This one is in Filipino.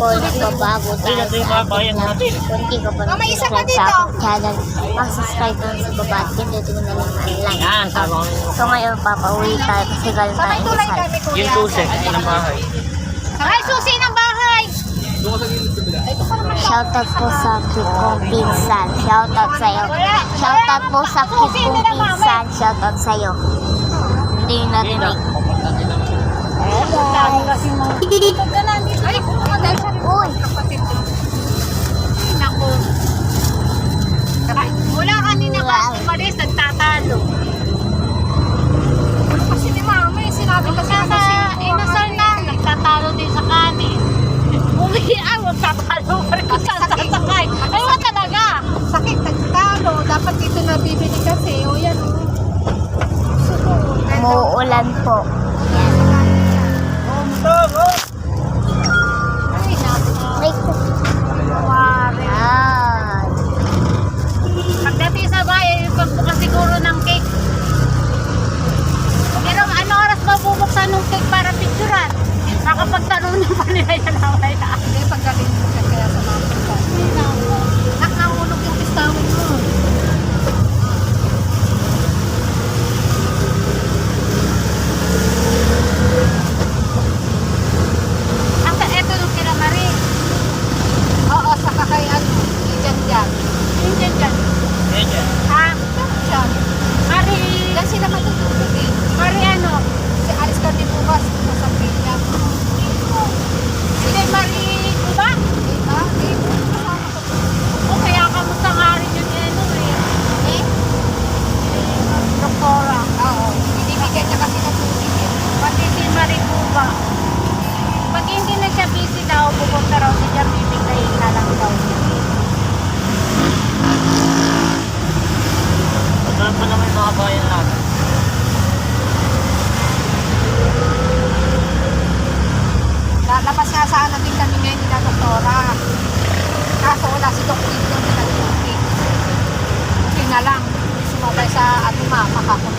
po nagbabago tayo sa ating vlog. Kung di ka pa nag-subscribe sa aking channel, mag-subscribe lang sa baba at pindutin mo na lang ang like. So ngayon papauwi tayo kasi galing tayo sa sal. Yung susi ng bahay. Ay, susi ng bahay! Shoutout po sa cute kong pinsan. Shoutout sa'yo. Shoutout po sa cute kong pinsan. Shoutout sa'yo. Hindi yung narinig. Ay, dahil sa Uy! kapatid ko. Naku. Wala kanina ba umalis, nagtatalo. Kasi ni mama, sinabi kasi na inasal na, nagtatalo din sa kanin. Huwag tatalo pa rin kung saan sasakay. Ay, wala talaga. Sakit, nagtalo. Dapat dito nabibili kasi. O yan, Umuulan po. Ay, naku. Ay, yan. Pagdating sa bahay, pagbukas siguro ng cake. Pero ano oras mabubuksan ng cake para picturean? Nakapagtanong ng panayalaway na. Hindi, pagdating mo siya kaya sa mga pagkakas. Nakahulog yung pistawan mo. Eto nung kila Marie. Oo, sa kakay ano, dyan. Dyan. Ha? Dyan. Marie. Dyan sila matutulog eh. Marie ano? Si alis ka din bukas sa pila. Hindi, Marie. Diba? Diba? O kaya kamusta nga rin yun ano eh. Eh? Doktora. Oo. Binibigyan niya kasi ng tubig eh. Pati si Marie Cuba. Pag hindi na siya busy daw, pupunta raw siya bibigay na lang daw niya. Saan pa naman yung mga bayan natin? Lalabas nga sana din kami ngayon nila doktora. Kaso wala si Dr. Dito na nag-duty. Okay na lang. Sumabay sa ating mama kako.